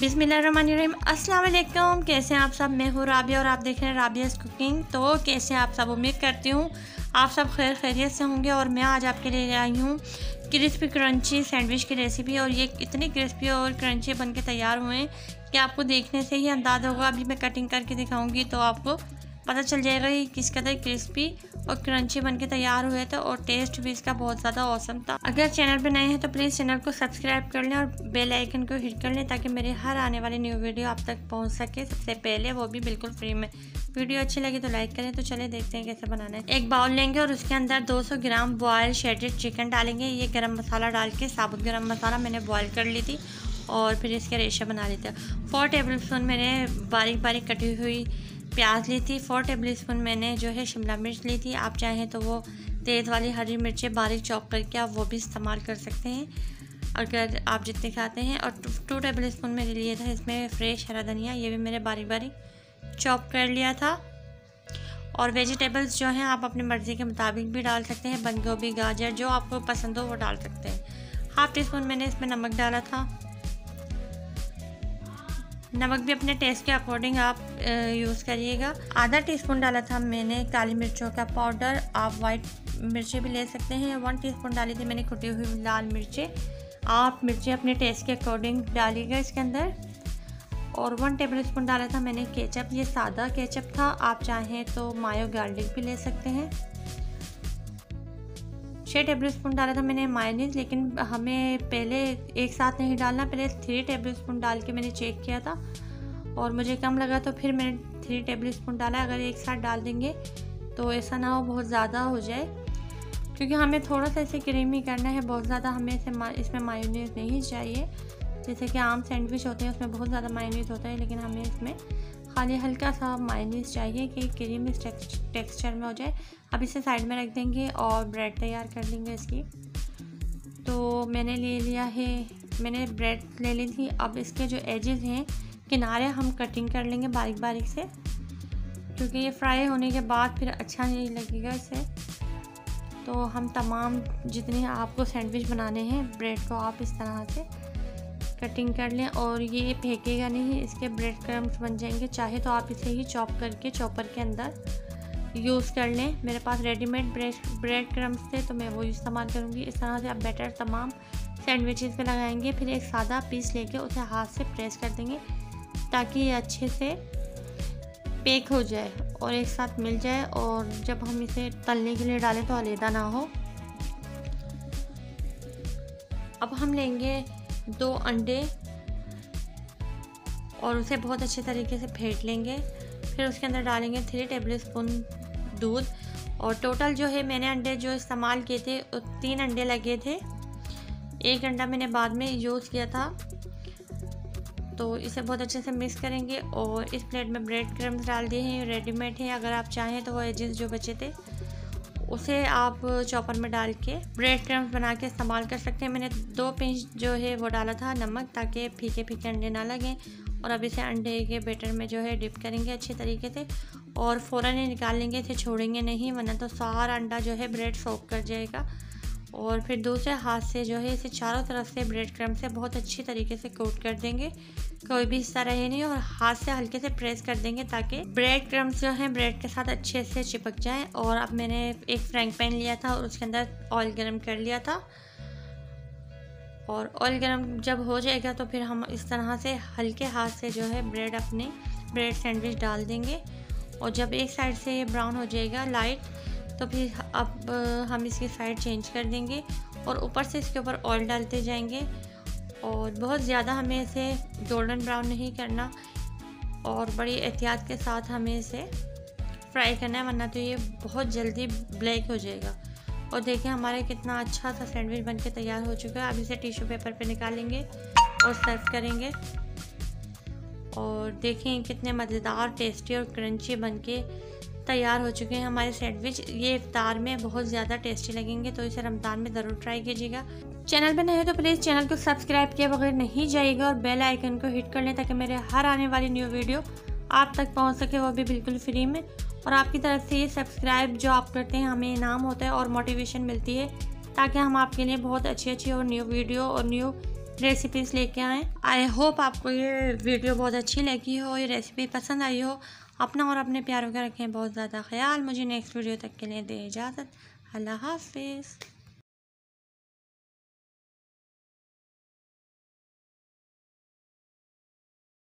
बिस्मिल्लाहिर्रहमानिर्रहीम। अस्सलाम वालेकुम। कैसे हैं आप सब? मैं हूँ राबिया और आप देख रहे हैं राबियाज़ कुकिंग। तो कैसे हैं आप सब? उम्मीद करती हूँ आप सब खैरियत से होंगे। और मैं आज आपके लिए आई हूँ क्रिस्पी क्रंची सैंडविच की रेसिपी। और ये इतनी क्रिस्पी और क्रंची बन के तैयार हुए हैं कि आपको देखने से ही अंदाज़ा होगा। अभी मैं कटिंग करके दिखाऊँगी तो आपको पता चल जाएगा कि किस कदर क्रिस्पी और क्रंची बनके तैयार हुए थे। और टेस्ट भी इसका बहुत ज़्यादा औसम था। अगर चैनल पे नए हैं तो प्लीज़ चैनल को सब्सक्राइब कर लें और बेल आइकन को हिट कर लें ताकि मेरे हर आने वाली न्यू वीडियो आप तक पहुंच सके सबसे पहले, वो भी बिल्कुल फ्री में। वीडियो अच्छी लगी तो लाइक करें। तो चले देखते हैं कैसे बनाना है। एक बाउल लेंगे और उसके अंदर 200 ग्राम बॉयल शेडेड चिकन डालेंगे। ये गरम मसाला डाल के, साबुत गरम मसाला मैंने बॉयल कर ली थी और फिर इसके रेशे बना लिए थे। 4 टेबल स्पून मैंने बारीक बारीक कटी हुई प्याज ली थी। 4 टेबल स्पून मैंने जो है शिमला मिर्च ली थी। आप चाहें तो वो तेज़ वाली हरी मिर्चें बारीक चॉप करके आप वो भी इस्तेमाल कर सकते हैं अगर आप जितने खाते हैं। और 2 टेबल स्पून मैंने लिए था इसमें फ्रेश हरा धनिया, ये भी मैंने बारीक बारीक चॉप कर लिया था। और वेजिटेबल्स जो हैं आप अपनी मर्ज़ी के मुताबिक भी डाल सकते हैं। बंद गोभी, गाजर, जो आपको पसंद हो वो डाल सकते हैं। 1/2 टीस्पून मैंने इसमें नमक डाला था। नमक भी अपने टेस्ट के अकॉर्डिंग आप यूज़ करिएगा। आधा टीस्पून डाला था मैंने काली मिर्चों का पाउडर। आप वाइट मिर्चें भी ले सकते हैं। 1 टीस्पून डाली थी मैंने कुटी हुई लाल मिर्चें। आप मिर्चें अपने टेस्ट के अकॉर्डिंग डालिएगा इसके अंदर। और 1 टेबल स्पून डाला था मैंने केचप। ये सादा केचप था, आप चाहें तो मायो गार्लिक भी ले सकते हैं। 6 टेबल स्पून डाला था मैंने मायोनीज़, लेकिन हमें पहले एक साथ नहीं डालना, पहले 3 टेबल स्पून डाल के मैंने चेक किया था और मुझे कम लगा तो फिर मैंने 3 टेबल स्पून डाला। अगर एक साथ डाल देंगे तो ऐसा ना हो बहुत ज़्यादा हो जाए, क्योंकि हमें थोड़ा सा इसे क्रीमी करना है। बहुत ज़्यादा हमें इसमें मायोनीज़ नहीं चाहिए। जैसे कि आम सैंडविच होते हैं उसमें बहुत ज़्यादा मायोनीज़ होता है, लेकिन हमें इसमें खाली हल्का सा मायोनीज़ चाहिए कि क्रीमी टेक्सचर में हो जाए। अब इसे साइड में रख देंगे और ब्रेड तैयार कर लेंगे इसकी। तो मैंने ले लिया है, मैंने ब्रेड ले ली थी। अब इसके जो एजेस हैं, किनारे हम कटिंग कर लेंगे बारीक बारीक से, क्योंकि ये फ्राई होने के बाद फिर अच्छा नहीं लगेगा इसे। तो हम तमाम जितने आपको सैंडविच बनाने हैं ब्रेड को आप इस तरह से कटिंग कर लें और ये फेंकेगा नहीं, इसके ब्रेड क्रम्स बन जाएंगे। चाहे तो आप इसे ही चॉप करके चॉपर के अंदर यूज़ कर लें। मेरे पास रेडीमेड ब्रेड क्रम्स थे तो मैं वो इस्तेमाल करूँगी। इस तरह से आप बैटर तमाम सैंडविचेस पे लगाएंगे। फिर एक सादा पीस लेके उसे हाथ से प्रेस कर देंगे ताकि ये अच्छे से पेक हो जाए और एक साथ मिल जाए। और जब हम इसे तलने के लिए डालें तो अलग ना हो। अब हम लेंगे 2 अंडे और उसे बहुत अच्छे तरीके से फेंट लेंगे। फिर उसके अंदर डालेंगे 3 टेबल स्पून दूध। और टोटल जो है मैंने अंडे जो इस्तेमाल किए थे 3 अंडे लगे थे। 1 अंडा मैंने बाद में यूज़ किया था। तो इसे बहुत अच्छे से मिक्स करेंगे। और इस प्लेट में ब्रेड क्रम्स डाल दिए हैं, रेडीमेड हैं। अगर आप चाहें तो वो एजेस जो बचे थे उसे आप चॉपर में डाल के ब्रेड क्रम्स बना के इस्तेमाल कर सकते हैं। मैंने 2 पिंच जो है वो डाला था नमक, ताकि फीके फीके अंडे ना लगें। और अब इसे अंडे के बैटर में जो है डिप करेंगे अच्छे तरीके से और फ़ौरन ही निकाल लेंगे, इसे छोड़ेंगे नहीं, वरना तो सारा अंडा जो है ब्रेड सोक कर जाएगा। और फिर दूसरे हाथ से जो है इसे चारों तरफ से ब्रेड क्रम्ब से बहुत अच्छी तरीके से कोट कर देंगे, कोई भी हिस्सा रहे नहीं। और हाथ से हल्के से प्रेस कर देंगे ताकि ब्रेड क्रम्ब्स जो हैं ब्रेड के साथ अच्छे से चिपक जाएं। और अब मैंने एक फ्राइंग पैन लिया था और उसके अंदर ऑयल गरम कर लिया था। और ऑयल गरम जब हो जाएगा तो फिर हम इस तरह से हल्के हाथ से जो है ब्रेड सैंडविच डाल देंगे। और जब एक साइड से ये ब्राउन हो जाएगा लाइट, तो फिर अब हम इसकी साइड चेंज कर देंगे और ऊपर से इसके ऊपर ऑयल डालते जाएंगे। और बहुत ज़्यादा हमें इसे गोल्डन ब्राउन नहीं करना और बड़ी एहतियात के साथ हमें इसे फ्राई करना है, वरना तो ये बहुत जल्दी ब्लैक हो जाएगा। और देखिए हमारा कितना अच्छा सा सैंडविच बनके तैयार हो चुका है। अब इसे टिश्यू पेपर पे निकालेंगे और सर्व करेंगे। और देखें कितने मज़ेदार, टेस्टी और क्रंची बनके तैयार हो चुके हैं हमारे सैंडविच। ये इफ्तार में बहुत ज़्यादा टेस्टी लगेंगे, तो इसे रमज़ान में ज़रूर ट्राई कीजिएगा। चैनल पे नए हो तो प्लीज़ चैनल को सब्सक्राइब किए बगैर नहीं जाइएगा और बेल आइकन को हिट कर लें ताकि मेरे हर आने वाली न्यू वीडियो आप तक पहुंच सके, वो भी बिल्कुल फ्री में। और आपकी तरफ से ये सब्सक्राइब जो आप करते हैं हमें इनाम होता है और मोटिवेशन मिलती है, ताकि हम आपके लिए बहुत अच्छी और न्यू वीडियो और न्यू रेसिपीज़ लेके आएँ। आई होप आपको ये वीडियो बहुत अच्छी लगी हो, ये रेसिपी पसंद आई हो। अपना और अपने प्यारों का रखें बहुत ज़्यादा ख्याल। मुझे नेक्स्ट वीडियो तक के लिए दें इजाज़त। अल्लाह हाफ़िज़।